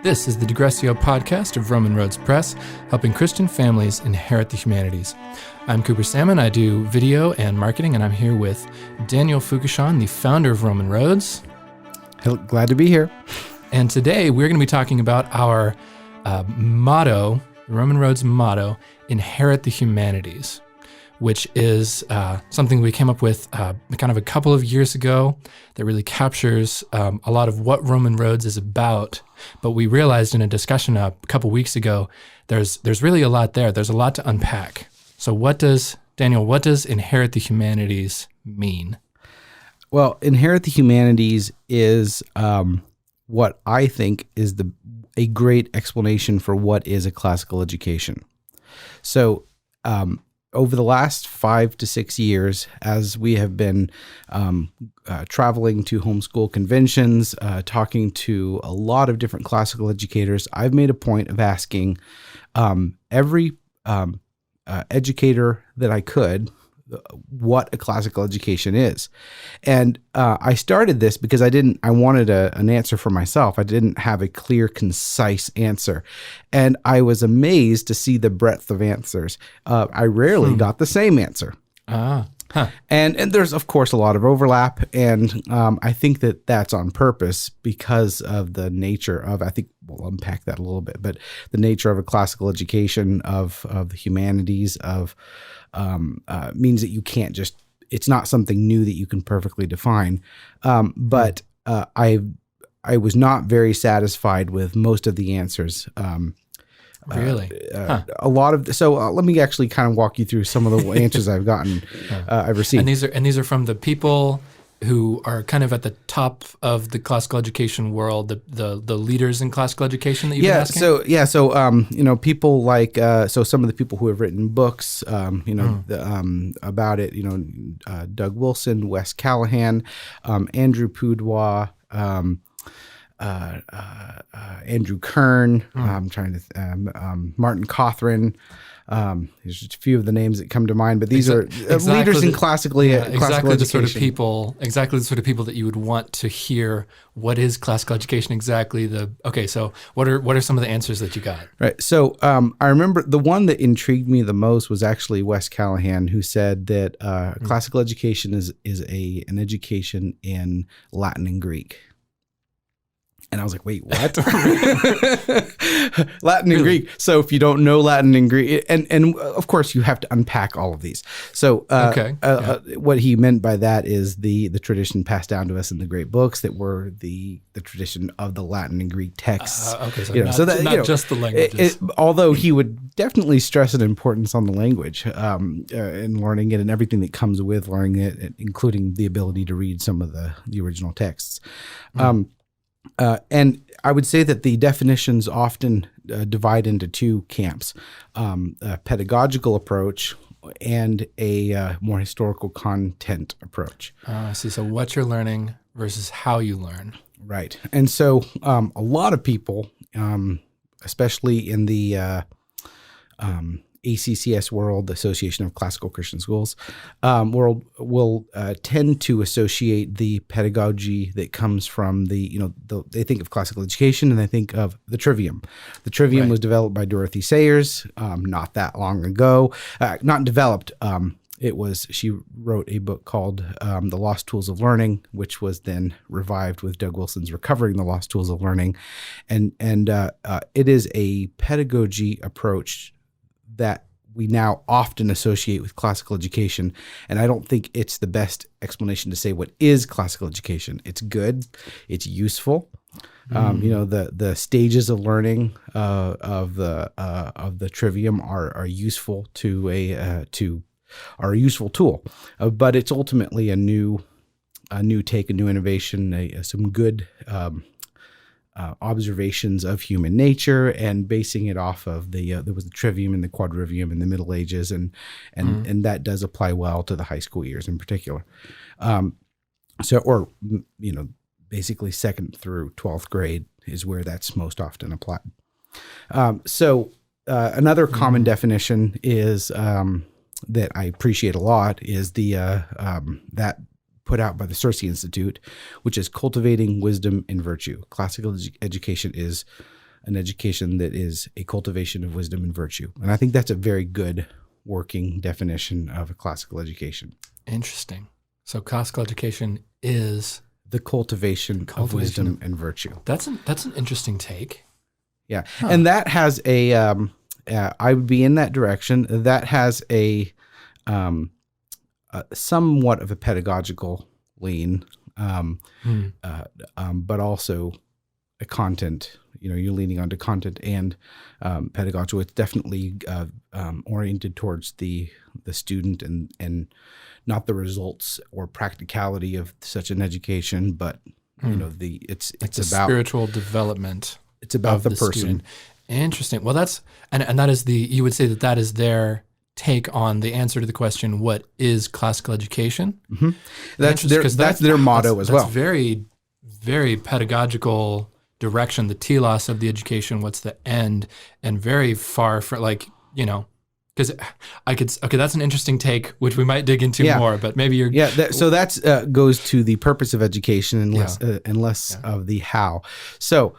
This is the Digressio podcast of Roman Roads Press, helping Christian families inherit the humanities. I'm Cooper Salmon. I do video and marketing, and I'm here with Daniel Fukushon, the founder of Roman Roads. Glad to be here. And today we're going to be talking about our motto, the Roman Roads motto, inherit the humanities, which is something we came up with kind of a couple of years ago that really captures a lot of what Roman Roads is about. But we realized in a discussion a couple weeks ago, there's really a lot there. There's a lot to unpack. So what does inherit the humanities mean? Well, inherit the humanities is what I think is a great explanation for what is a classical education. So over the last 5 to 6 years, as we have been traveling to homeschool conventions, talking to a lot of different classical educators, I've made a point of asking every educator that I could what a classical education is. And I started this because I wanted an answer for myself. I didn't have a clear, concise answer. And I was amazed to see the breadth of answers. I rarely got the same answer. And there's, of course, a lot of overlap. And I think that that's on purpose because of the nature of, I think we'll unpack that a little bit, but the nature of a classical education of the humanities means that you can't it's not something new that you can perfectly define. But I was not very satisfied with most of the answers. Really? A lot of so let me actually kind of walk you through some of the answers I've gotten, I've received. And these are from the people who are kind of at the top of the classical education world, the leaders in classical education that you've been asking? So people like some of the people who have written books, about it, Doug Wilson, Wes Callahan, Andrew Pudewa, Andrew Kern, Martin Cawthron. There's just a few of the names that come to mind, but these are leaders in classical education. Exactly the sort of people that you would want to hear. What is classical education exactly? So what are some of the answers that you got? Right. So I remember the one that intrigued me the most was actually Wes Callahan, who said that classical education is an education in Latin and Greek. And I was like, wait, what? Latin and Greek. So if you don't know Latin and Greek, and of course you have to unpack all of these. So what he meant by that is the tradition passed down to us in the great books that were the tradition of the Latin and Greek texts. Not just the languages. Although he would definitely stress an importance on the language and learning it and everything that comes with learning it, including the ability to read some of the original texts. And I would say that the definitions often divide into two camps, a pedagogical approach and a more historical content approach. I see. So what you're learning versus how you learn. Right. And so a lot of people, especially in the ACCS world, the Association of Classical Christian Schools world, will tend to associate the pedagogy that comes from they think of classical education and they think of the trivium. The trivium was developed by Dorothy Sayers not that long ago. Not developed. She wrote a book called The Lost Tools of Learning, which was then revived with Doug Wilson's Recovering the Lost Tools of Learning. And it is a pedagogy approach that we now often associate with classical education. And I don't think it's the best explanation to say what is classical education. It's good. It's useful. The stages of learning of the trivium are useful are a useful tool. But it's ultimately a new take, a new innovation, some good observations of human nature and basing it off of there was the trivium and the quadrivium in the Middle Ages, and that does apply well to the high school years in particular. Basically 2nd through 12th grade is where that's most often applied. Another common definition is that I appreciate a lot is that put out by the Circe Institute, which is cultivating wisdom and virtue. Classical education is an education that is a cultivation of wisdom and virtue. And I think that's a very good working definition of a classical education. Interesting. So classical education is the cultivation of wisdom and virtue. That's an interesting take. Yeah. Huh. And that has a, I would be in that direction. That has a somewhat of a pedagogical lean, but also a content, you're leaning onto content and pedagogy. It's definitely oriented towards the student and not the results or practicality of such an education, but it's about spiritual development. It's about the person. Student. Interesting. Well, that's and that is you would say that is their take on the answer to the question, what is classical education? Mm-hmm. That's their motto as well. That's very, very pedagogical direction, the telos of the education, what's the end, and very far from because that's an interesting take, which we might dig into more, but maybe you're... So that's goes to the purpose of education and less of the how. So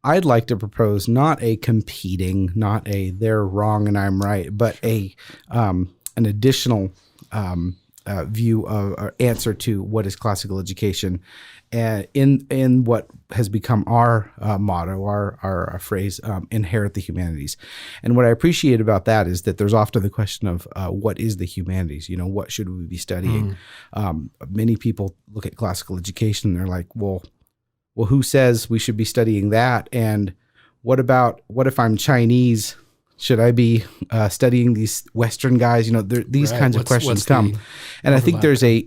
I'd like to propose not a competing, not a they're wrong and I'm right, but an additional view of answer to what is classical education, in what has become our motto, our phrase, inherit the humanities. And what I appreciate about that is that there's often the question of what is the humanities? What should we be studying? Many people look at classical education and they're like, well, who says we should be studying that? And what if I'm Chinese? Should I be studying these Western guys? These kinds of questions come. And I think there's a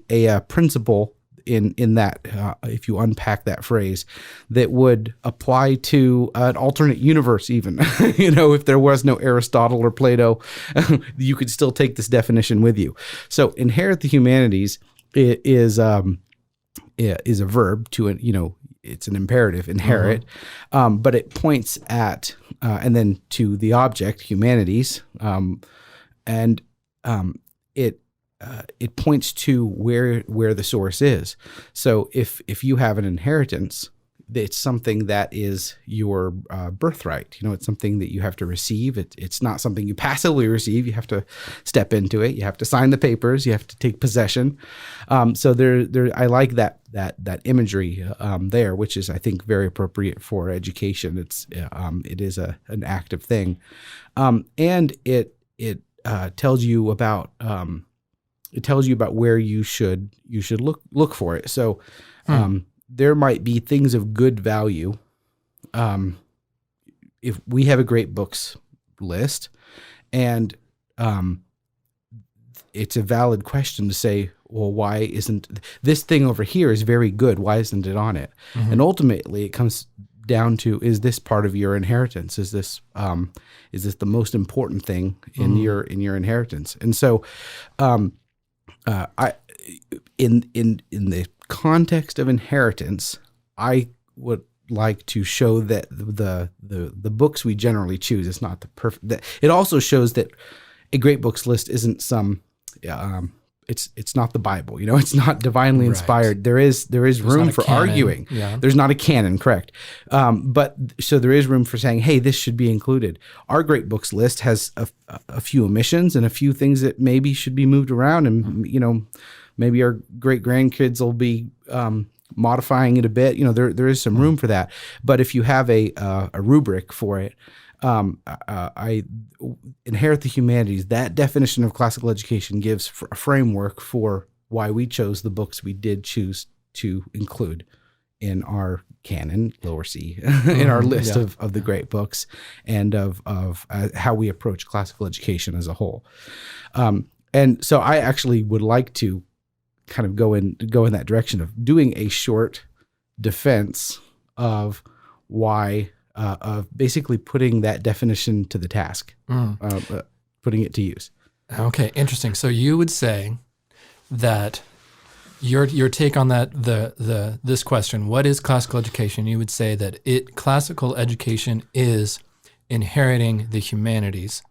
principle in that, if you unpack that phrase, that would apply to an alternate universe even. If there was no Aristotle or Plato, you could still take this definition with you. So inherit the humanities is a verb to it's an imperative, inherit, but it points at, and then to the object, humanities, and it points to where the source is. So if you have an inheritance, it's something that is your birthright. It's something that you have to receive. It's not something you passively receive. You have to step into it. You have to sign the papers. You have to take possession. So I like that imagery there, which is, I think, very appropriate for education. It is an active thing, and it tells you about where you should look for it. So. There might be things of good value. If we have a great books list, and it's a valid question to say, well, why isn't this thing over here is very good? Why isn't it on it? Mm-hmm. And ultimately, it comes down to, is this part of your inheritance? Is this the most important thing in your inheritance? And so, in the context of inheritance, I would like to show that the books we generally choose is not the perfect. That it also shows that a great books list isn't some. It's not the Bible. It's not divinely inspired. There's room for arguing. Yeah. There's not a canon, correct? But so there is room for saying, hey, this should be included. Our great books list has a few omissions and a few things that maybe should be moved around, and maybe our great grandkids will be modifying it a bit. There is some room for that. But if you have a rubric for it, I inherit the humanities. That definition of classical education gives a framework for why we chose the books we did choose to include in our canon, lower C, in our list of the great books, and of how we approach classical education as a whole. And so I actually would like to kind of go in that direction of doing a short defense of why, of basically putting that definition to the task, putting it to use. Okay, interesting. So you would say that your take on that this question, what is classical education? You would say that classical education is inheriting the humanities.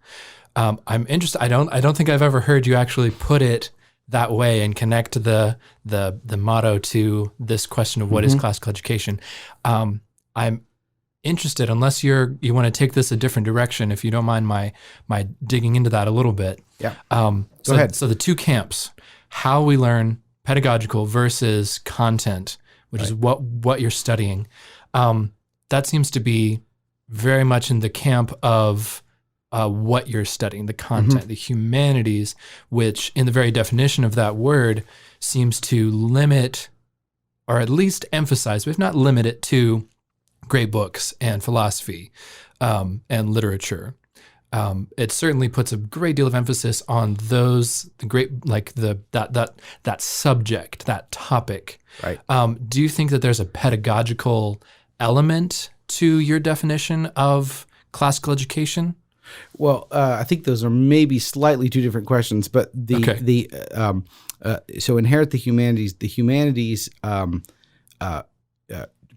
I'm interested. I don't think I've ever heard you actually put it that way and connect the motto to this question of what is classical education. interested, unless you want to take this a different direction, if you don't mind my digging into that a little bit. Yeah. Go ahead. So the two camps, how we learn pedagogical versus content, which is what you're studying. That seems to be very much in the camp of what you're studying, the content, the humanities, which in the very definition of that word seems to limit, or at least emphasize, if not limit it to great books and philosophy and literature. It certainly puts a great deal of emphasis on those, the great, like that subject, that topic. Right. Do you think that there's a pedagogical element to your definition of classical education? Well, I think those are maybe slightly two different questions, but so inherit the humanities,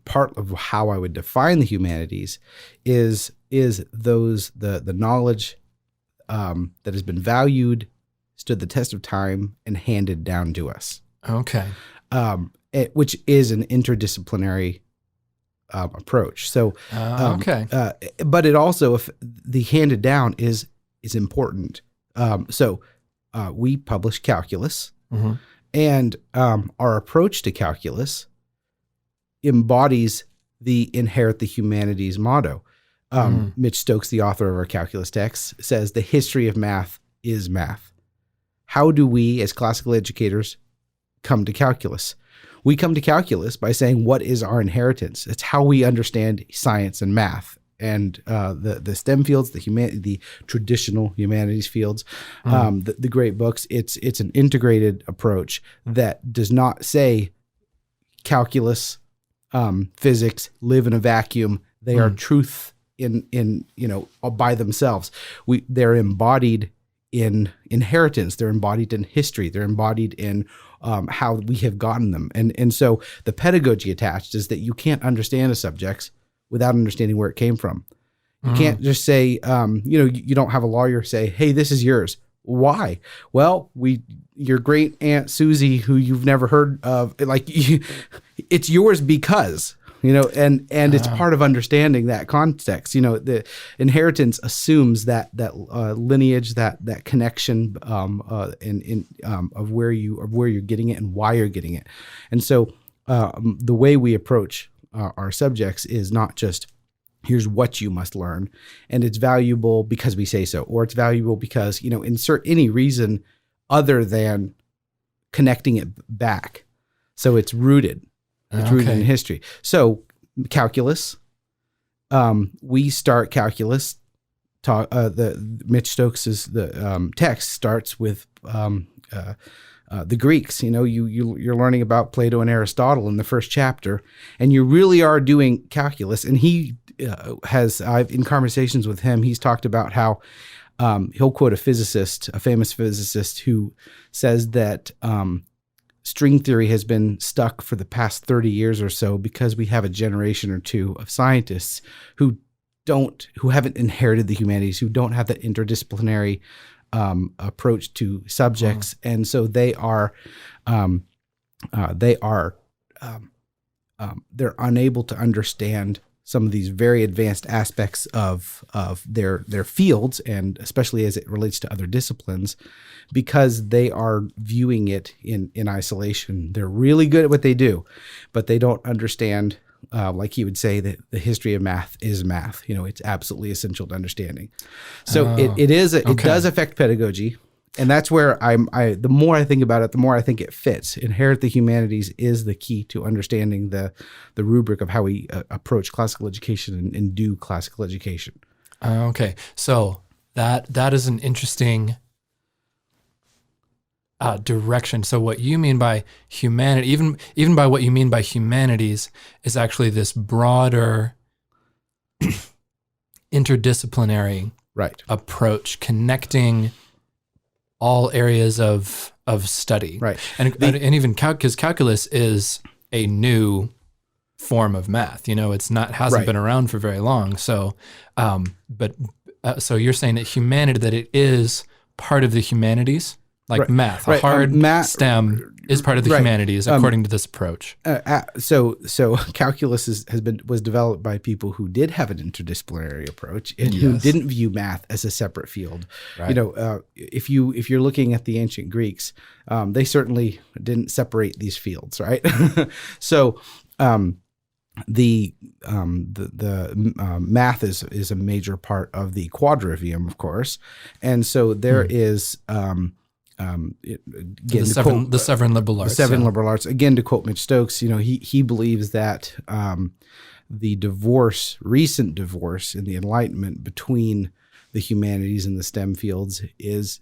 part of how I would define the humanities is the knowledge that has been valued, stood the test of time, and handed down to us. Okay. Which is an interdisciplinary approach. So, but it also, if the handed down is important. We publish calculus, and our approach to calculus embodies the inherit the humanities motto. Mitch Stokes, the author of our calculus text, says the history of math is math. How do we, as classical educators, come to calculus? We come to calculus by saying, what is our inheritance? It's how we understand science and math, and the STEM fields, the traditional humanities fields, the great books. It's an integrated approach that does not say calculus, physics live in a vacuum. They are truth in by themselves. They're embodied in inheritance. They're embodied in history. They're embodied in how we have gotten them. And so the pedagogy attached is that you can't understand a subject without understanding where it came from. You can't just say, you don't have a lawyer say, hey, this is yours. Why? Well, your great Aunt Susie, who you've never heard of, it's yours because, and it's part of understanding that context. The inheritance assumes that lineage, that connection, of where you're getting it and why you're getting it. And so the way we approach our subjects is not just, here's what you must learn, and it's valuable because we say so, or it's valuable because, insert any reason other than connecting it back. So it's rooted. It's rooted in history. So calculus, we start calculus. The Mitch Stokes's text starts with the Greeks. You're learning about Plato and Aristotle in the first chapter, and you really are doing calculus. And he I've in conversations with him, he's talked about how he'll quote a famous physicist, who says that string theory has been stuck for the past 30 years or so because we have a generation or two of scientists who haven't inherited the humanities, who don't have that interdisciplinary approach to subjects, and so they're unable to understand some of these very advanced aspects of their fields, and especially as it relates to other disciplines, because they are viewing it in isolation. They're really good at what they do, but they don't understand, like he would say, that the history of math is math. It's absolutely essential to understanding. So it does affect pedagogy. And that's where the more I think about it, the more I think it fits. Inherit the humanities is the key to understanding the rubric of how we approach classical education and do classical education. Okay. So that is an interesting direction. So what you mean by humanity, even by what you mean by humanities, is actually this broader interdisciplinary approach, connecting all areas of study. Right. And even because calculus is a new form of math, hasn't been around for very long. So, so you're saying that humanity, that it is part of the humanities, like math, a hard STEM. is part of the right. humanities according to this approach. So calculus was developed by people who did have an interdisciplinary approach and who didn't view math as a separate field. Right. If you're looking at the ancient Greeks, they certainly didn't separate these fields, right? So the math is a major part of the quadrivium, of course, and so there is. Again, the seven liberal arts. The seven liberal arts. Again, to quote Mitch Stokes, he believes that the recent divorce in the Enlightenment between the humanities and the STEM fields is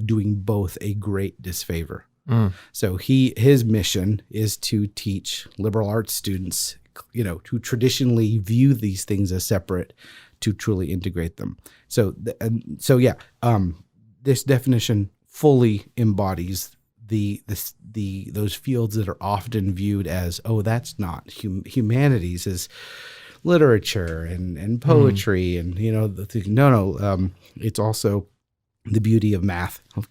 doing both a great disfavor. So his mission is to teach liberal arts students, who traditionally view these things as separate, to truly integrate them. This definition fully embodies those fields that are often viewed as, that's not humanities, as literature and poetry and it's also the beauty of math, of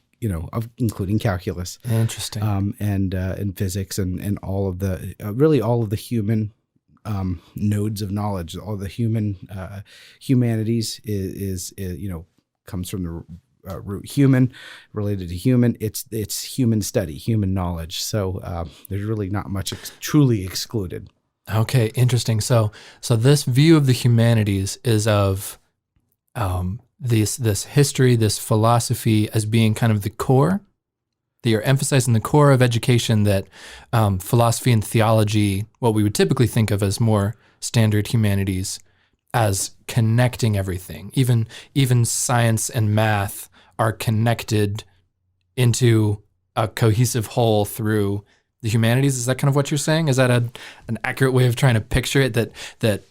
including calculus, interesting, and physics and all of the really all of the human nodes of knowledge. All the humanities is comes from the root human, related to human. It's human study, human knowledge. So there's really not much truly excluded. Okay, interesting. So this view of the humanities is of this history, this philosophy as being kind of the core. That you're emphasizing the core of education, that philosophy and theology, what we would typically think of as more standard humanities, as connecting everything. Even science and math are connected into a cohesive whole through the humanities. Is that kind of what you're saying? Is that an accurate way of trying to picture it? That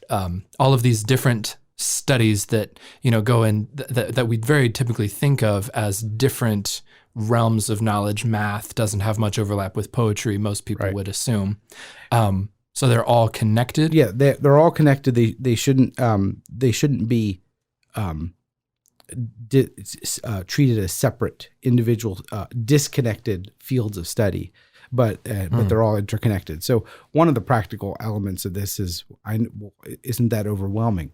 all of these different studies that go in that we very typically think of as different realms of knowledge. Math doesn't have much overlap with poetry. Most people would assume. So they're all connected. Yeah, they're all connected. They shouldn't be treated as separate, individual, disconnected fields of study, but they're all interconnected. So one of the practical elements of this is, isn't that overwhelming?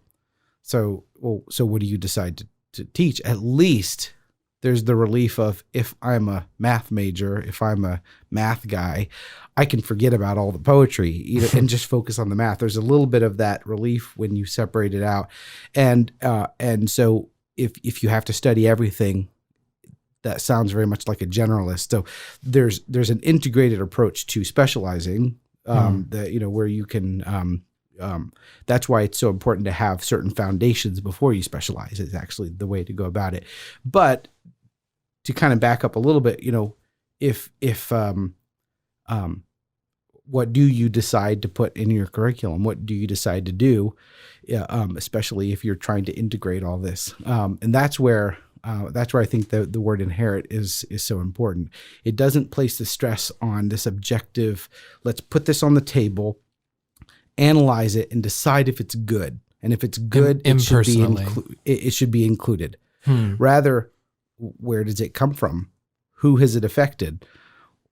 So what do you decide to teach? At least there's the relief of, if I'm a math major, if I'm a math guy, I can forget about all the poetry and just focus on the math. There's a little bit of that relief when you separate it out. And so if you have to study everything, that sounds very much like a generalist. So there's an integrated approach to specializing, where you can, that's why it's so important to have certain foundations before you specialize, is actually the way to go about it. But to kind of back up a little bit, if what do you decide to put in your curriculum? What do you decide to do? Especially if you're trying to integrate all this. And that's where I think the word inherit is so important. It doesn't place the stress on this objective, let's put this on the table, analyze it, and decide if it's good. And if it's good, it should be included. Rather, where does it come from? Who has it affected?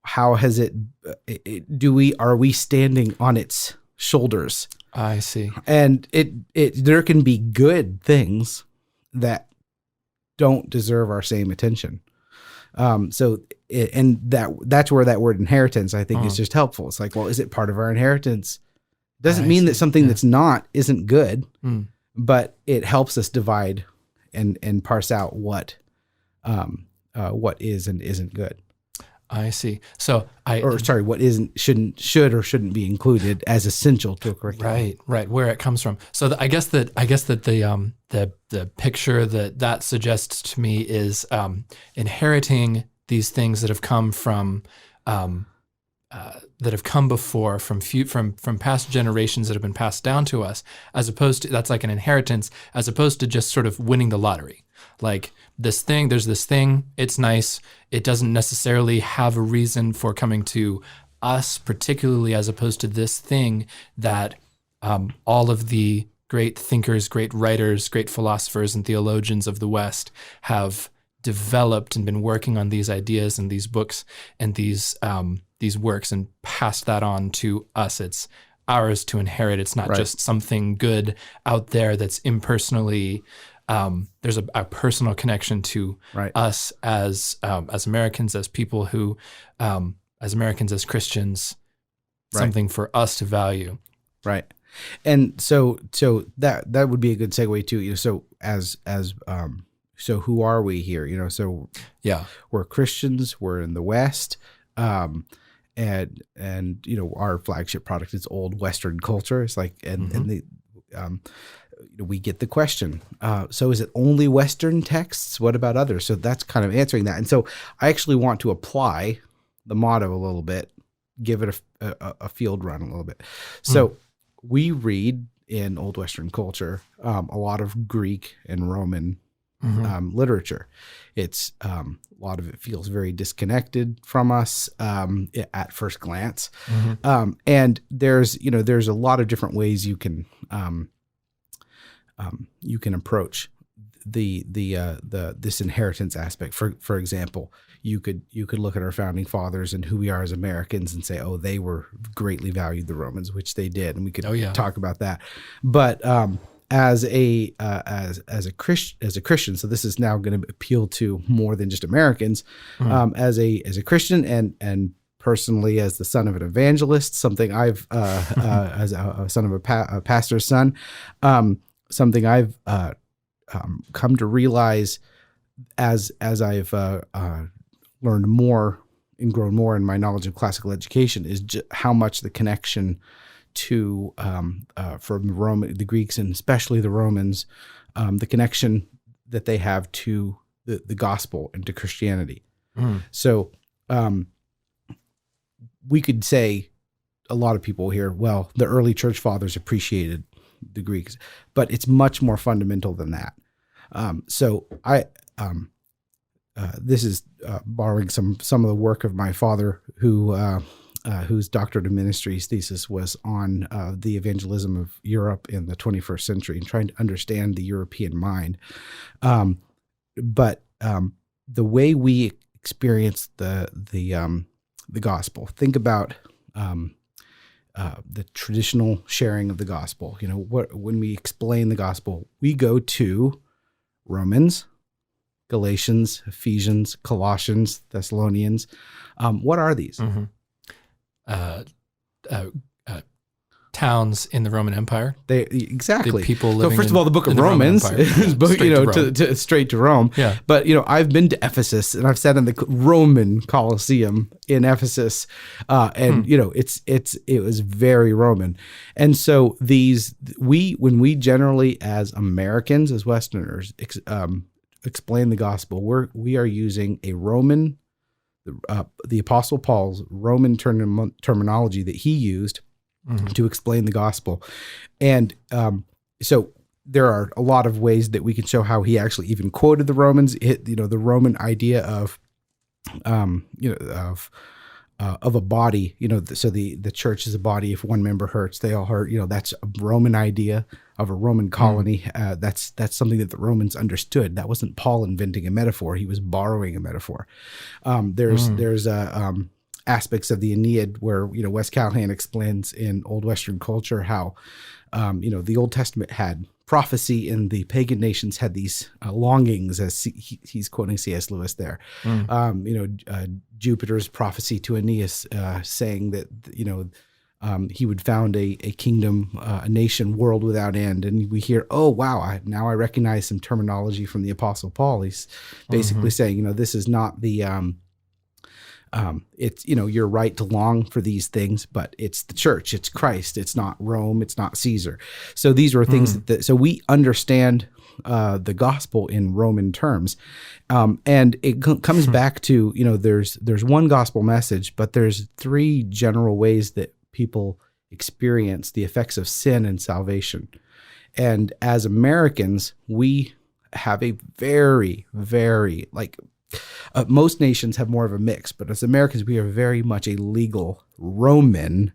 How has are we standing on its shoulders? I see. And there can be good things that don't deserve our same attention. That's where that word inheritance, I think, is just helpful. It's like, well, is it part of our inheritance? Doesn't mean that something that's isn't good, but it helps us divide and parse out what is and isn't good. I see. So what should or shouldn't be included as essential to a curriculum. Right. Where it comes from. So I guess that the picture that suggests to me is inheriting these things that have come from that have come before from past generations that have been passed down to us, as opposed to, that's like an inheritance, as opposed to just sort of winning the lottery. Like there's this thing, it's nice. It doesn't necessarily have a reason for coming to us, particularly as opposed to this thing that all of the great thinkers, great writers, great philosophers and theologians of the West have developed and been working on these ideas and these books and these these works and passed that on to us. It's ours to inherit. It's not just something good out there that's impersonally. There's a personal connection to us as Americans, as people who, as Americans, as Christians, something for us to value. Right. And so that would be a good segue too. You know, so who are we here? You know, so we're Christians. We're in the West, and you know, our flagship product is old Western culture. It's like, we get the question. So is it only Western texts? What about others? So that's kind of answering that. And so I actually want to apply the motto a little bit, give it a field run a little bit. So we read in Old Western culture a lot of Greek and Roman literature. It's a lot of it feels very disconnected from us at first glance, and there's a lot of different ways you can approach this inheritance aspect. For example, you could look at our founding fathers and who we are as Americans and say, oh, they were greatly valued the Romans, which they did, and we could talk about that. But as a Christian, so this is now going to appeal to more than just Americans. As a Christian and personally as the son of an evangelist, something I've as a son of a pastor's son, something I've come to realize as I've learned more and grown more in my knowledge of classical education is how much the connection to from the Greeks and especially the Romans, the connection that they have to the gospel and to Christianity. So we could say, a lot of people here, well, the early church fathers appreciated the Greeks, but it's much more fundamental than that. So this is borrowing some of the work of my father, whose doctorate of ministry's thesis was on the evangelism of Europe in the 21st century and trying to understand the European mind. But the way we experience the gospel, think about the traditional sharing of the gospel. You know, when we explain the gospel, we go to Romans, Galatians, Ephesians, Colossians, Thessalonians. What are these? Towns in the Roman Empire. Exactly. The people living. So first of all, the book of Romans is straight to Rome. Yeah. But I've been to Ephesus and I've sat in the Roman Colosseum in Ephesus, and it was very Roman. And so when we generally as Americans, as Westerners, explain the gospel, we are using a Roman, the Apostle Paul's Roman terminology that he used to explain the gospel. And so there are a lot of ways that we can show how he actually even quoted the Romans. The Roman idea of a body, so the church is a body. If one member hurts, they all hurt. That's a Roman idea of a Roman colony. That's something that the Romans understood. That wasn't Paul inventing a metaphor. He was borrowing a metaphor. There's aspects of the Aeneid where, Wes Callahan explains in Old Western culture how, the Old Testament had prophecy and the pagan nations had these longings, as he's quoting C.S. Lewis there. Jupiter's prophecy to Aeneas saying that, he would found a kingdom, a nation, world without end. And we hear, oh, wow, now I recognize some terminology from the Apostle Paul. He's basically saying, this is not the... it's, you're right to long for these things, but it's the church, it's Christ, it's not Rome, it's not Caesar. So these were things so we understand the gospel in Roman terms. And it comes back to, there's one gospel message, but there's three general ways that people experience the effects of sin and salvation. And as Americans, we have a very, very, most nations have more of a mix, but as Americans, we are very much a legal Roman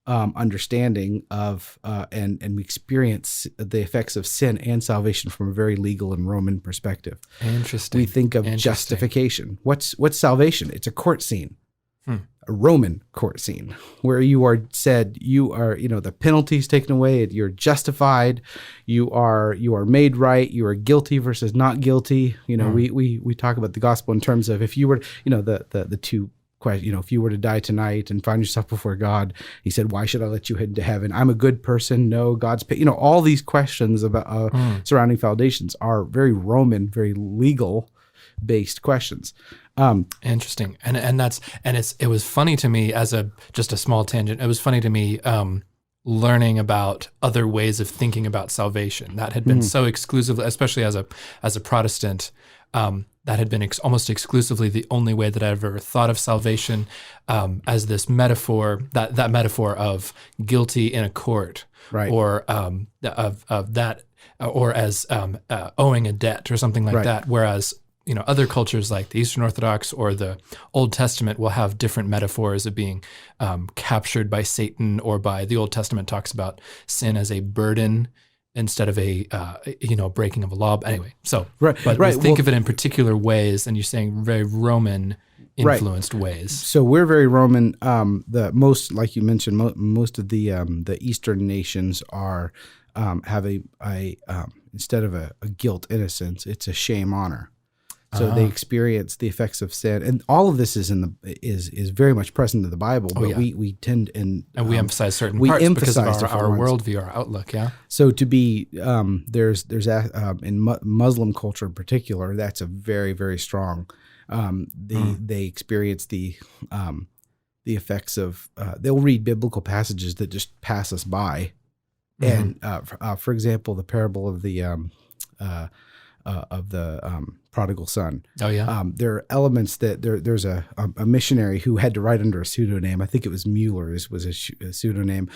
understanding of, and we experience the effects of sin and salvation from a very legal and Roman perspective. Interesting. We think of justification. What's salvation? It's a court scene. Roman court scene where you are said you are, the penalty's taken away, you're justified, you are made right, you are guilty versus not guilty. We talk about the gospel in terms of if you were, the two questions, if you were to die tonight and find yourself before God, he said, why should I let you into heaven? I'm a good person. No, God's all these questions about surrounding foundations are very Roman, very legal based questions. Interesting. It was funny to me just a small tangent. It was funny to me, learning about other ways of thinking about salvation that had been so exclusively, especially as a Protestant, that had been almost exclusively the only way that I ever thought of salvation, as this metaphor, that metaphor of guilty in a court, right, or of that, or as owing a debt or something like that. Whereas other cultures like the Eastern Orthodox or the Old Testament will have different metaphors of being captured by Satan, or by the Old Testament talks about sin as a burden instead of a breaking of a law. Anyway, so but think of it in particular ways, and you're saying very Roman influenced ways. So we're very Roman. The most, like you mentioned, most of the Eastern nations are have a instead of a guilt innocence, it's a shame honor. So they experience the effects of sin, and all of this is is very much present in the Bible. But we tend and we emphasize certain parts because of our worldview, our outlook. Yeah. So to be there's in Muslim culture in particular, that's a very, very strong. They experience the effects of they'll read biblical passages that just pass us by, and for example, the parable of the prodigal son. Oh yeah. There are elements that there's a missionary who had to write under a pseudonym. I think it was Mueller was a pseudonym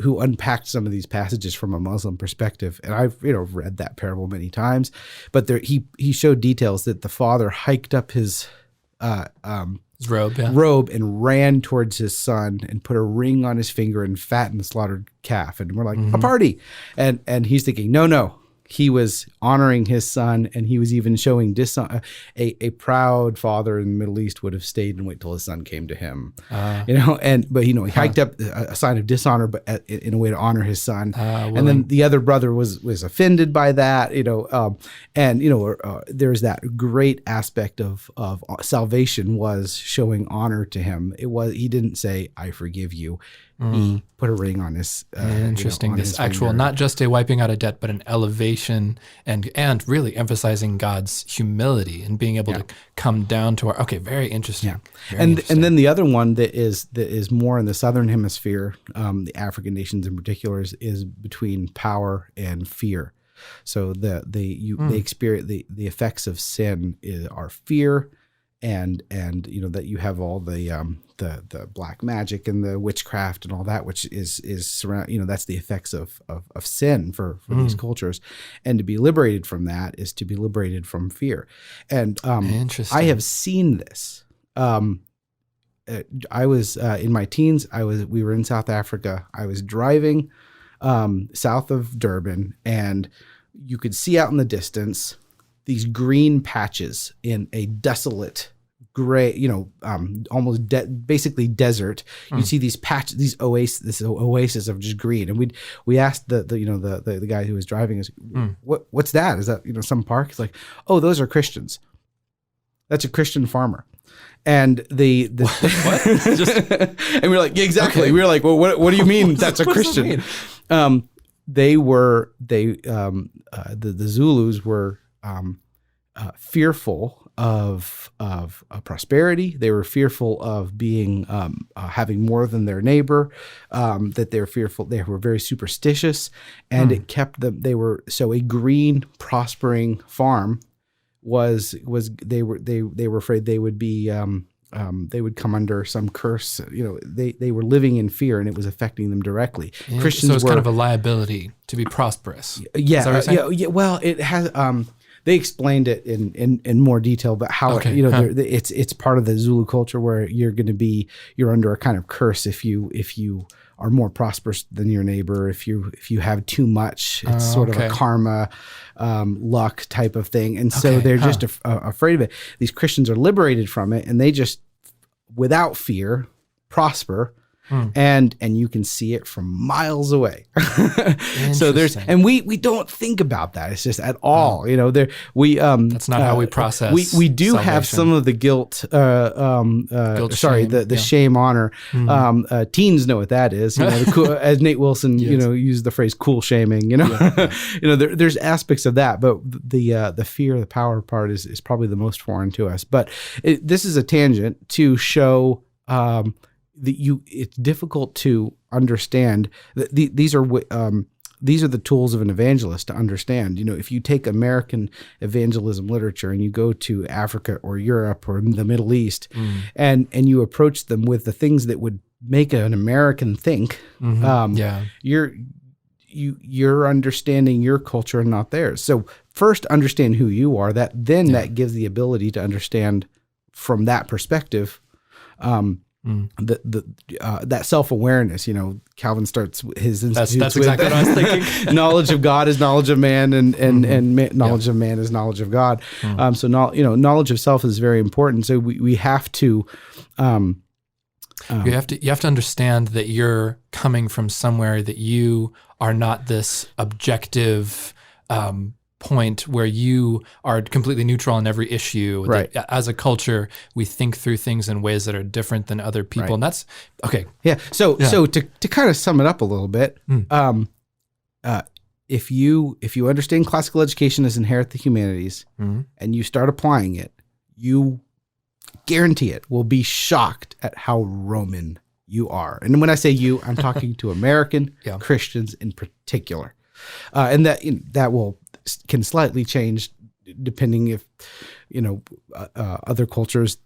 who unpacked some of these passages from a Muslim perspective. And I've read that parable many times, but he showed details that the father hiked up his robe and ran towards his son and put a ring on his finger and fattened the slaughtered calf. And we're like, a party. And he's thinking, no. He was honoring his son, and he was even showing a proud father in the Middle East would have stayed and wait till his son came to him, but he hiked up a sign of dishonor, but in a way to honor his son. And then the other brother was offended by that, there's that great aspect of salvation was showing honor to him. He didn't say, I forgive you. He put a ring on his interesting. On this his actual, finger. not just a wiping out a debt, but an elevation, and really emphasizing God's humility and being able to come down to our. Okay, very interesting. Yeah, and then the other one that is more in the southern hemisphere, the African nations in particular, is between power and fear. So they experience the effects of sin are fear. And that you have all the black magic and the witchcraft and all that, which is surround, that's the effects of sin for these cultures, and to be liberated from that is to be liberated from fear. And I have seen this. I was in my teens. We were in South Africa. I was driving south of Durban, and you could see out in the distance these green patches in a desolate gray, almost basically desert. You see these patches, this oasis of just green. And we asked the guy who was driving us, what's that? Is that, some park? He's like, oh, those are Christians. That's a Christian farmer. And what? And we were like, yeah, exactly. Okay. We were like, well, what do you mean that's a Christian? The Zulus were fearful of prosperity. They were fearful of being having more than their neighbor. That they were fearful. They were very superstitious, and it kept them. They were so a green, prospering farm was they were afraid they would be. They would come under some curse. They were living in fear, and it was affecting them directly. Yeah, Christians so it's kind of a liability to be prosperous. Yeah, yeah. Well, it has. They explained it in more detail, but how it's part of the Zulu culture where you're under a kind of curse if you are more prosperous than your neighbor. If you have too much, it's sort of a karma, luck type of thing, and so they're just afraid of it. These Christians are liberated from it, and they just, without fear, prosper. And you can see it from miles away. So we don't think about that. It's just at all, that's not how we process. We do salvation. have some of the guilt, shame, the shame, honor. Teens know what that is. As Nate Wilson, used the phrase "cool shaming." There's aspects of that, but the fear, the power part is probably the most foreign to us. But this is a tangent to show. It's difficult to understand. These are the tools of an evangelist to understand. If you take American evangelism literature and you go to Africa or Europe or the Middle East, and you approach them with the things that would make an American think, you're understanding your culture and not theirs. So first, understand who you are. That gives the ability to understand from that perspective. That self-awareness, Calvin starts his institutes that's exactly what I was thinking. Knowledge of God is knowledge of man, and knowledge of man is knowledge of God. So knowledge of self is very important. So we have to. You have to understand that you're coming from somewhere, that you are not this objective point where you are completely neutral on every issue. Right. As a culture, we think through things in ways that are different than other people. Right. And that's okay. Yeah. So to kind of sum it up a little bit, if you understand classical education as inherit the humanities and you start applying it, you guarantee it will be shocked at how Roman you are. And when I say you, I'm talking to American Christians in particular. And that can slightly change depending if, other cultures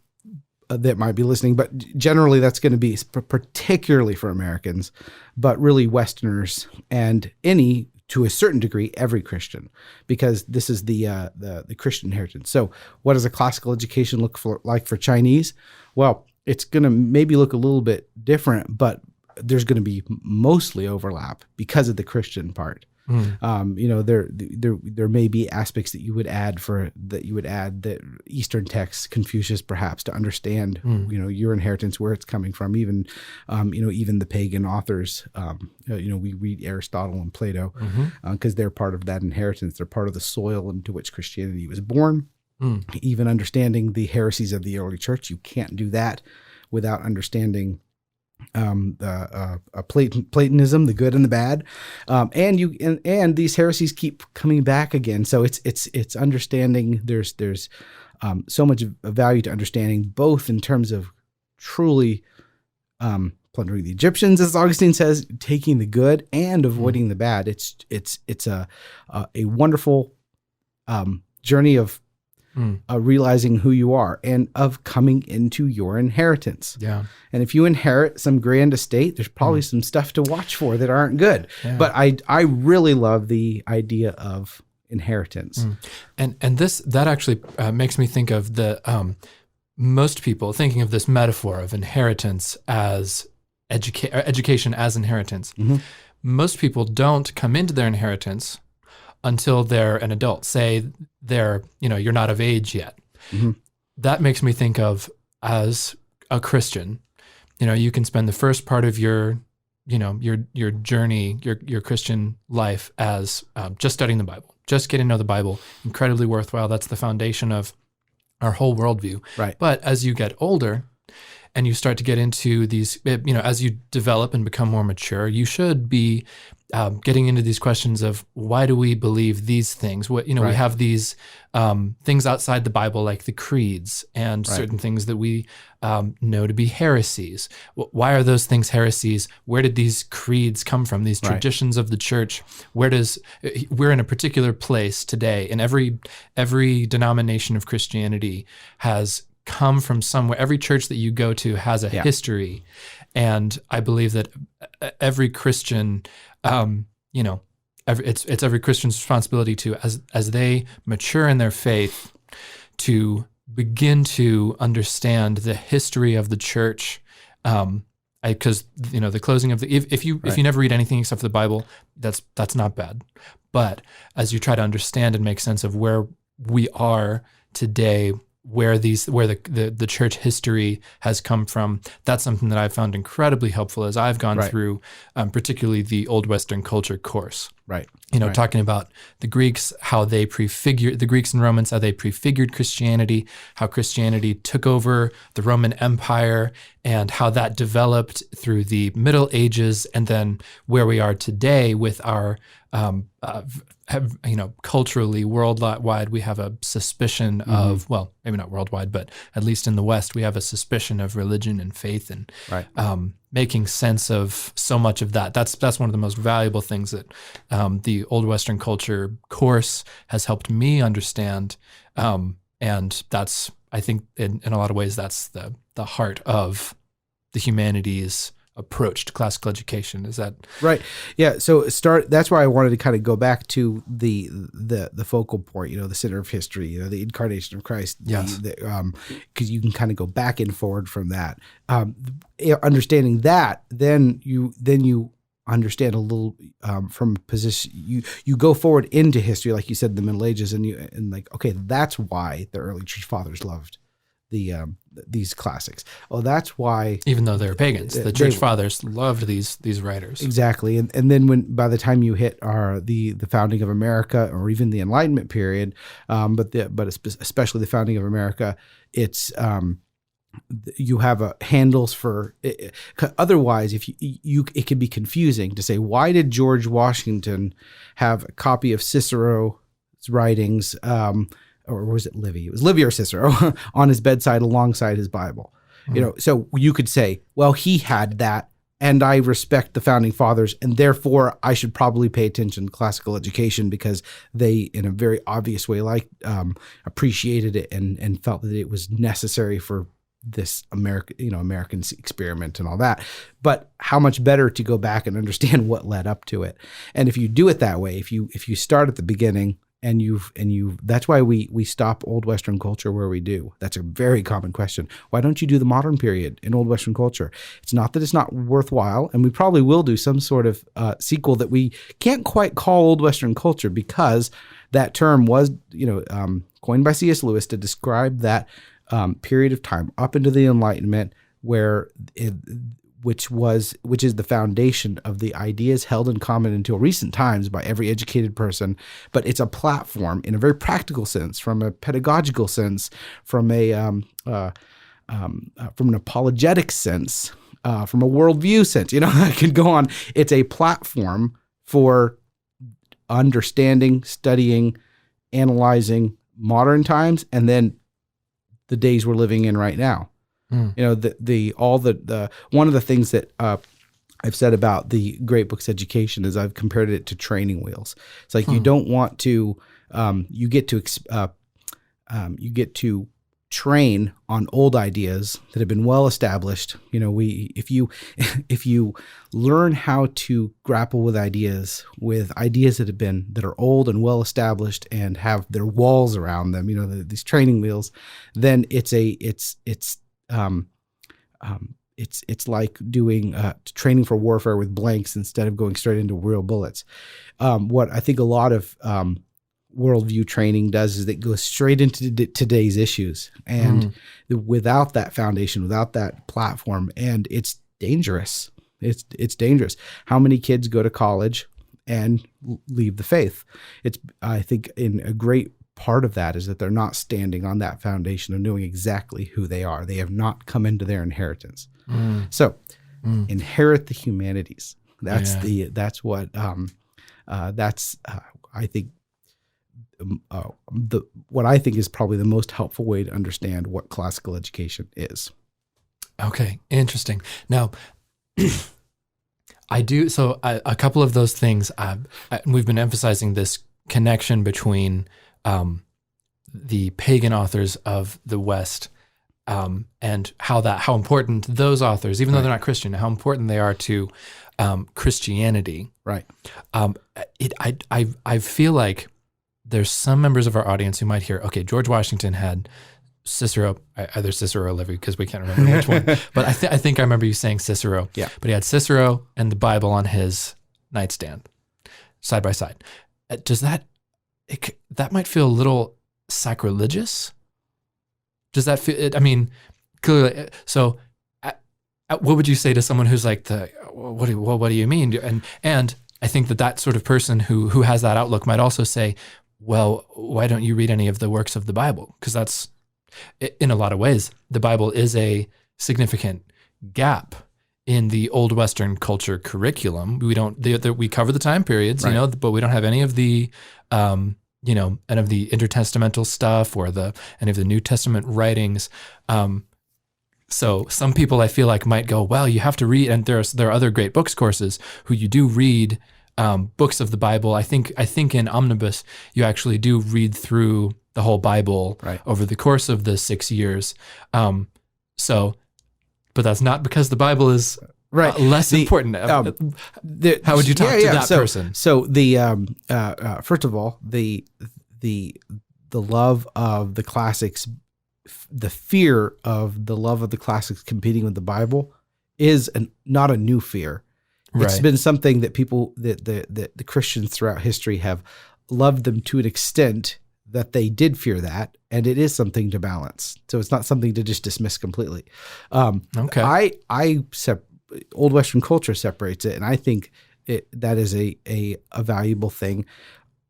that might be listening, but generally that's going to be particularly for Americans, but really Westerners and to a certain degree, every Christian, because this is the Christian inheritance. So what does a classical education look like for Chinese? Well, it's going to maybe look a little bit different, but there's going to be mostly overlap because of the Christian part. There may be aspects that you would add that Eastern texts, Confucius perhaps, to understand your inheritance, where it's coming from. Even even the pagan authors, we read Aristotle and Plato because they're part of that inheritance. They're part of the soil into which Christianity was born. Even understanding the heresies of the early church, you can't do that without understanding Platonism, the good and the bad, and these heresies keep coming back again. So it's understanding. There's so much value to understanding, both in terms of truly plundering the Egyptians, as Augustine says, taking the good and avoiding the bad. It's a wonderful journey of realizing who you are and of coming into your inheritance. Yeah. And if you inherit some grand estate, there's probably some stuff to watch for that aren't good. Yeah. But I really love the idea of inheritance. And that actually makes me think of the most people thinking of this metaphor of inheritance as education as inheritance. Most people don't come into their inheritance until they're an adult. Say you're not of age yet. That makes me think of, as a Christian, you can spend the first part of your journey, your Christian life as just studying the Bible, just getting to know the Bible, incredibly worthwhile. That's the foundation of our whole worldview. Right. But as you get older and you start to get into these, as you develop and become more mature, you should be getting into these questions of, why do we believe these things? We have these things outside the Bible, like the creeds and certain things that we know to be heresies. Why are those things heresies? Where did these creeds come from? These traditions of the church? We're in a particular place today, and every denomination of Christianity has come from somewhere. Every church that you go to has a history, and I believe that every Christian, it's every Christian's responsibility to, as they mature in their faith, to begin to understand the history of the church. Because the closing of if you never read anything except for the Bible, that's not bad. But as you try to understand and make sense of where we are today where the church history has come from. That's something that I've found incredibly helpful as I've gone through, particularly the Old Western culture course. Right. Talking about the Greeks, how they the Greeks and Romans, how they prefigured Christianity, how Christianity took over the Roman Empire, and how that developed through the Middle Ages, and then where we are today with our culturally worldwide, we have a suspicion of, well, maybe not worldwide, but at least in the West, we have a suspicion of religion and faith, and making sense of so much of that. That's one of the most valuable things that the Old Western culture course has helped me understand. And that's, I think, in a lot of ways, that's the heart of the humanities approach to classical education. Is that right? Yeah. So that's why I wanted to kind of go back to the focal point, the center of history, the incarnation of Christ. Yes. Because you can kind of go back and forward from that. Understanding that, then you understand a little from a position. You go forward into history, like you said, in the Middle Ages, and like, okay, that's why the early church fathers loved these classics. Oh, that's why, even though they're pagans, the church fathers loved these writers. Exactly. And then by the time you hit the founding of America, or even the Enlightenment period, but especially the founding of America, it's you have handles for it. Otherwise, if it could be confusing to say, why did George Washington have a copy of Cicero's writings, or was it Livy? It was Livy or Cicero on his bedside alongside his Bible. So you could say, well, he had that, and I respect the founding fathers, and therefore I should probably pay attention to classical education because they, in a very obvious way, appreciated it and felt that it was necessary for this American experiment and all that. But how much better to go back and understand what led up to it. And if you do it that way, if you start at the beginning, and that's why we stop Old Western culture where we do. That's a very common question. Why don't you do the modern period in Old Western culture? It's not that it's not worthwhile, and we probably will do some sort of sequel that we can't quite call Old Western culture, because that term was, coined by C.S. Lewis to describe that period of time up into the Enlightenment, which is the foundation of the ideas held in common until recent times by every educated person. But it's a platform in a very practical sense, from a pedagogical sense, from an apologetic sense, from a worldview sense. I could go on. It's a platform for understanding, studying, analyzing modern times, and then the days we're living in right now. One of the things that I've said about the Great Books education is I've compared it to training wheels. It's like you don't want to you get to train on old ideas that have been well established. If you learn how to grapple with ideas that are old and well established and have their walls around them, these training wheels, then it's like doing training for warfare with blanks instead of going straight into real bullets. What I think a lot of worldview training does is it goes straight into today's issues, and without that foundation, without that platform, and it's dangerous. It's dangerous. How many kids go to college and leave the faith? I think in a great part of that is that they're not standing on that foundation of knowing exactly who they are. They have not come into their inheritance. So inherit the humanities. I think what I think is probably the most helpful way to understand what classical education is. Okay. Interesting. Now, I do. So a couple of those things, we've been emphasizing this connection between the pagan authors of the West, and how important those authors, even though they're not Christian, how important they are to Christianity. Right. I feel like there's some members of our audience who might hear, okay, George Washington had Cicero, either Cicero or Livy, because we can't remember which one. But I think I remember you saying Cicero. Yeah. But he had Cicero and the Bible on his nightstand, side by side. Does that might feel a little sacrilegious? Does that feel? I mean, clearly. So, what would you say to someone who's like, what do you mean? And I think that sort of person who has that outlook might also say, well, why don't you read any of the works of the Bible? Because that's, in a lot of ways, the Bible is a significant gap in the old Western culture curriculum. We don't, we cover the time periods, Right. but we don't have any of the, any of the intertestamental stuff or any of the New Testament writings. So some people I feel like might go, well, you have to read, and there are other great books courses who you do read books of the Bible. I think in Omnibus you actually do read through the whole Bible Right. over the course of the 6 years. But that's not because the Bible is Right. less important. How would you talk to that person? So the first of all, the love of the classics, the fear of the love of the classics competing with the Bible is not a new fear. It's Right. been something that people, that the Christians throughout history have loved them to an extent that they did fear that, and it is something to balance. So it's not something to just dismiss completely. Okay. Old Western culture separates it, and I think that is a valuable thing,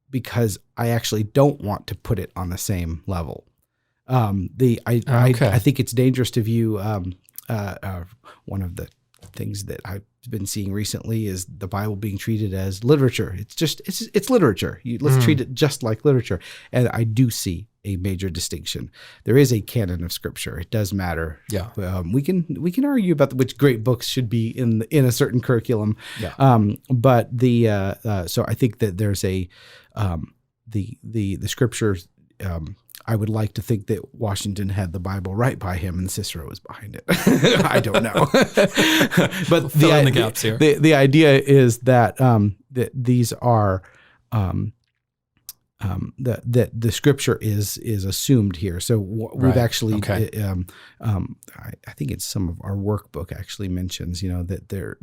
because I actually don't want to put it on the same level. I think it's dangerous to view one of the things that I've been seeing recently is the Bible being treated as literature. It's literature. Let's treat it just like literature. And I do see a major distinction. There is a canon of Scripture. It does matter. Yeah. We can argue about which great books should be in a certain curriculum. Yeah. But so I think that there's the Scriptures. I would like to think that Washington had the Bible right by him and Cicero was behind it. I don't know. But Fill in the gaps here. The idea is that that these are that the Scripture is assumed here. So we've Right. actually, Okay. I think it's some of our workbook actually mentions, that they're,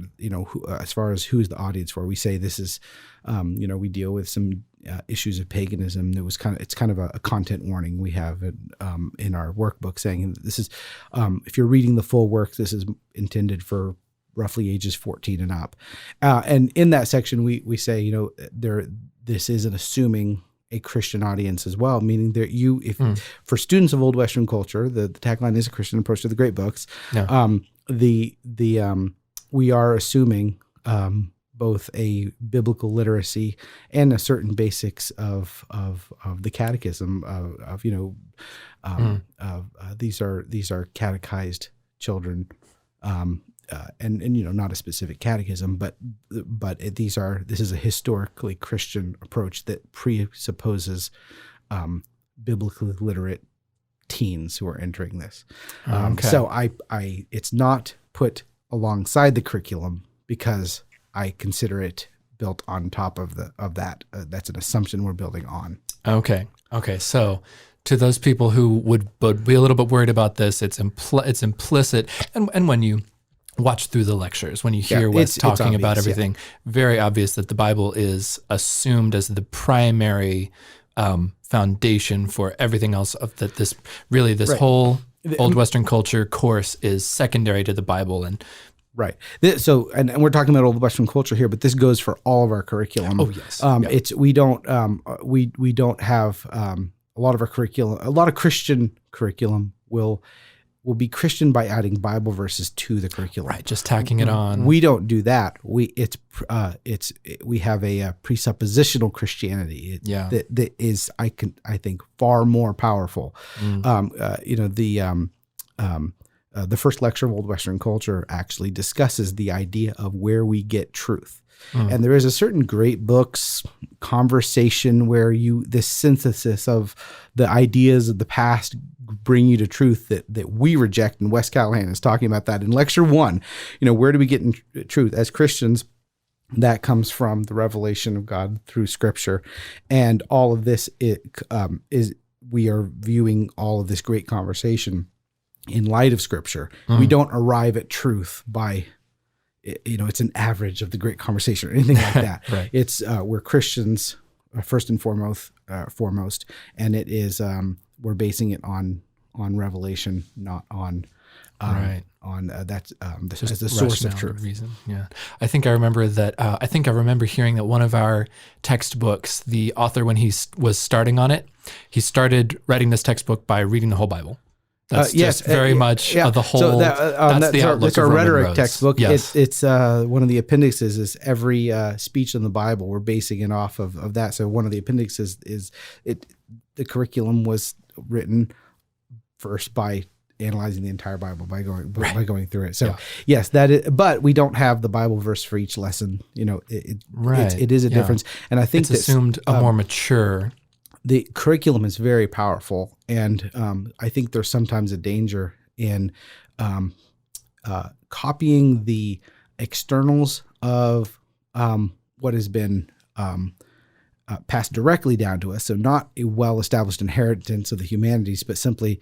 as far as who's the audience for, we say this is, we deal with some issues of paganism. It's kind of a content warning we have in our workbook saying this is, if you're reading the full work, this is intended for roughly ages 14 and up. And in that section, we say, this is an assuming a Christian audience as well, meaning that for students of Old Western culture, the tagline is a Christian approach to the great books. Yeah. We are assuming both a biblical literacy and a certain basics of the catechism these are catechized children, and not a specific catechism, but this is a historically Christian approach that presupposes biblically literate teens who are entering this. Okay. So it's not put alongside the curriculum because I consider it built on top of that. That's an assumption we're building on. Okay. So to those people who would be a little bit worried about this, it's implicit, and when you watch through the lectures, when you hear Wes talking obvious, about everything, very obvious that the Bible is assumed as the primary foundation for everything else. This Right. whole Old Western culture course is secondary to the Bible, and right. So, and we're talking about Old Western culture here, but this goes for all of our curriculum. Oh, yes. It's we don't have a lot of our curriculum. A lot of Christian curriculum will be Christian by adding Bible verses to the curriculum. right, just tacking it on. We don't do that. We have a presuppositional Christianity. That is I think far more powerful. The first lecture of Old Western culture actually discusses the idea of where we get truth. And there is a certain great books conversation where this synthesis of the ideas of the past bring you to truth that we reject. And Wes Callahan is talking about that in lecture 1. Where do we get in truth as Christians? That comes from the revelation of God through Scripture, and all of this we are viewing all of this great conversation in light of Scripture. We don't arrive at truth by, it's an average of the great conversation or anything like that. Right. It's we're Christians first and foremost, and it is we're basing it on Mm-hmm. revelation, not on Right. that's Just as the source of rationale, truth. reason. Yeah. I think I remember that. I think I remember hearing that one of our textbooks, the author, when he was starting on it, he started writing this textbook by reading the whole Bible. That's just very much the whole. So that's the outlook that's our of Roman rhetoric roads. textbook. Yes. It's one of the appendixes is every speech in the Bible. We're basing it off of that. So one of the appendixes is the curriculum was written first by analyzing the entire Bible by going through it. So yes, that is, but we don't have the Bible verse for each lesson. It is a difference, and I think it's assumed a more mature. The curriculum is very powerful, and I think there's sometimes a danger in copying the externals of what has been passed directly down to us. So not a well-established inheritance of the humanities, but simply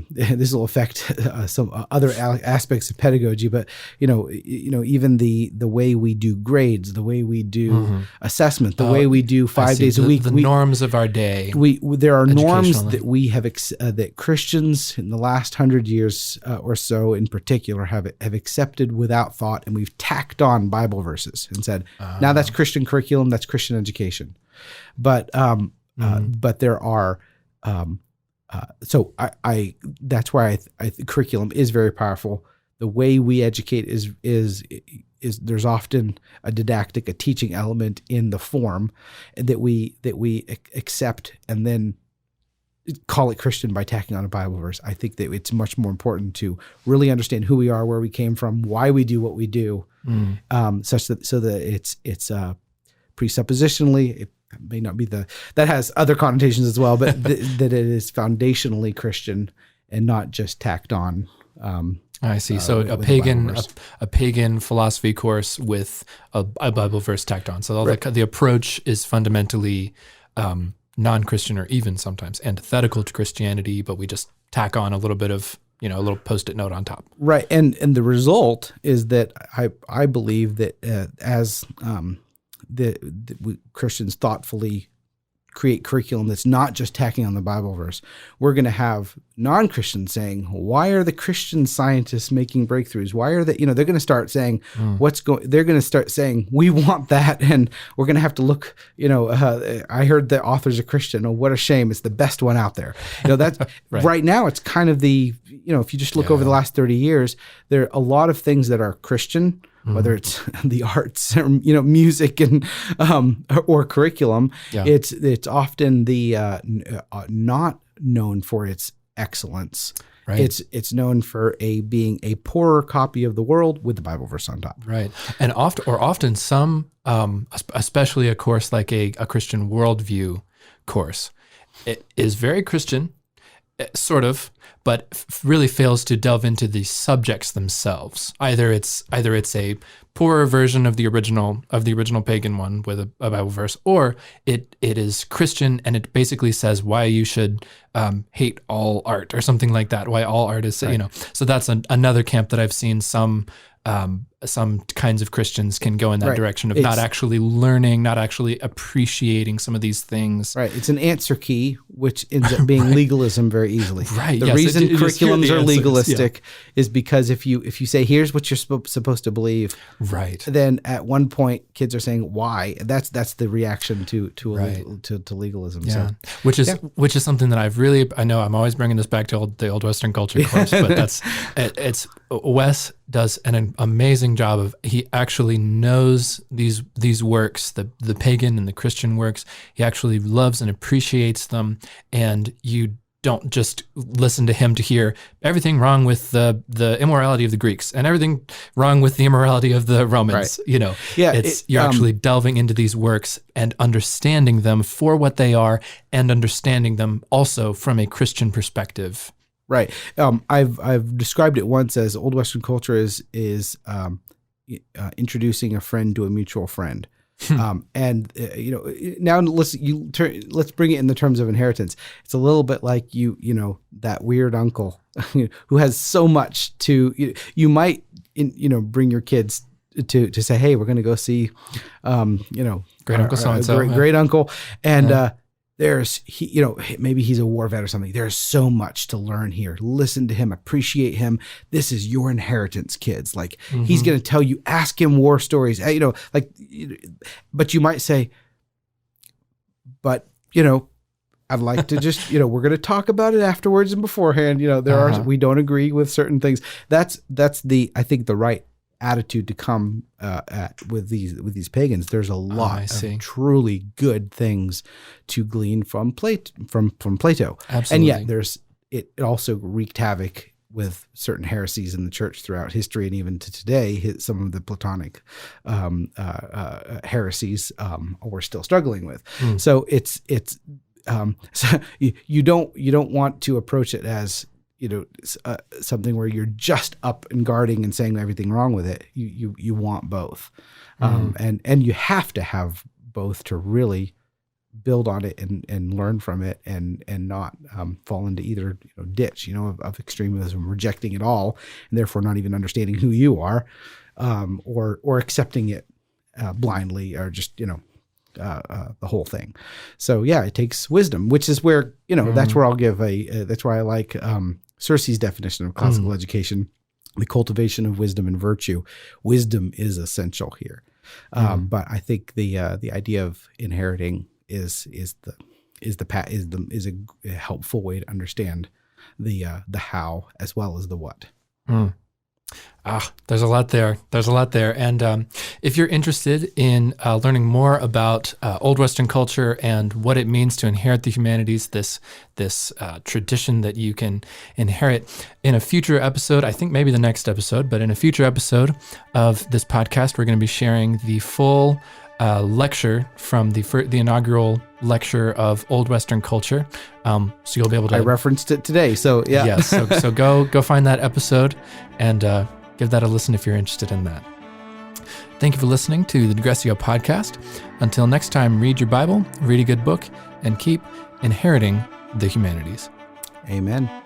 this will affect some other aspects of pedagogy. But even the way we do grades, the way we do assessment, the way we do 5 days a week, the norms of our day. There are norms that we have that Christians in the last 100 years or so, in particular, have accepted without thought, and we've tacked on Bible verses and said, now that's Christian curriculum, that's Christian education. But there are so I that's why I think curriculum is very powerful. The way we educate is there's often a didactic, a teaching element in the form that we accept and then call it Christian by tacking on a Bible verse. I think that it's much more important to really understand who we are, where we came from, why we do what we do, so that it's presuppositionally, it may not be that has other connotations as well, but that it is foundationally Christian and not just tacked on. I see. So a pagan philosophy course with a Bible verse tacked on. So the approach is fundamentally non-Christian, or even sometimes antithetical to Christianity, but we just tack on a little bit of a little Post-it note on top. Right, and the result is that I believe that as Christians thoughtfully create curriculum that's not just tacking on the Bible verse, we're going to have non-Christians saying, why are the Christian scientists making breakthroughs? Why are they, they're going to start saying they're going to start saying, we want that. And we're going to have to look, I heard the author's a Christian. Oh, what a shame. It's the best one out there. That's right now. It's kind of if you just look over the last 30 years, there are a lot of things that are Christian, whether it's the arts or music and or curriculum. It's often the not known for its excellence. Right. It's known for being a poorer copy of the world with the Bible verse on top. Right. And often some, especially a course like a Christian worldview course, it is very Christian, sort of, but really fails to delve into the subjects themselves. Either it's a poorer version of the original pagan one with a Bible verse, or it is Christian and it basically says why you should hate all art or something like that. Why all art is So that's another camp that I've seen some kinds of Christians can go in that direction of not actually learning, not actually appreciating some of these things. Right. It's an answer key, which ends up being legalism very easily. Right. The reason curriculums are legalistic is because if you say, here's what you're supposed to believe, then at one point kids are saying why. That's the reaction to legalism. Yeah. So, which is something that I know I'm always bringing this back to the old Western culture course, but it's Wes does an amazing job of, he actually knows these works, the pagan and the Christian works. He actually loves and appreciates them, and you don't just listen to him to hear everything wrong with the immorality of the Greeks and everything wrong with the immorality of the Romans. You're actually delving into these works and understanding them for what they are, and understanding them also from a Christian perspective. Right. I've described it once as old Western culture is introducing a friend to a mutual friend. And now let's bring it in the terms of inheritance. It's a little bit like that weird uncle who has so much to, you might bring your kids to say, hey, we're going to go see, great uncle so-and-so. Great uncle. And, maybe he's a war vet or something. There's so much to learn here. Listen to him, appreciate him. This is your inheritance, kids. Like he's going to tell you, ask him war stories, but you might say, but I'd like to just, we're going to talk about it afterwards and beforehand. We don't agree with certain things. That's I think the right attitude to come with these pagans. There's a lot of truly good things to glean from Plato. Absolutely. And yet it also wreaked havoc with certain heresies in the church throughout history, and even to today, some of the Platonic heresies we're still struggling with. So so you don't want to approach it as something where you're just up and guarding and saying everything wrong with it. You want both, and you have to have both to really build on it and learn from it and not fall into either ditch of extremism, rejecting it all and therefore not even understanding who you are, or accepting it blindly, or just the whole thing. So yeah, it takes wisdom, which is where that's where I'll give that's why I like Circe's definition of classical education: the cultivation of wisdom and virtue. Wisdom is essential here, but I think the idea of inheriting is a helpful way to understand the how as well as the what. There's a lot there. And if you're interested in learning more about Old Western culture and what it means to inherit the humanities, this tradition that you can inherit, in a future episode, I think maybe the next episode, but in a future episode of this podcast, we're going to be sharing the full lecture from the inaugural lecture of Old Western culture. So you'll be able to. I referenced it today, so yeah. Yes. So go find that episode and give that a listen if you're interested in that. Thank you for listening to the Digressio podcast. Until next time, read your Bible, read a good book, and keep inheriting the humanities. Amen.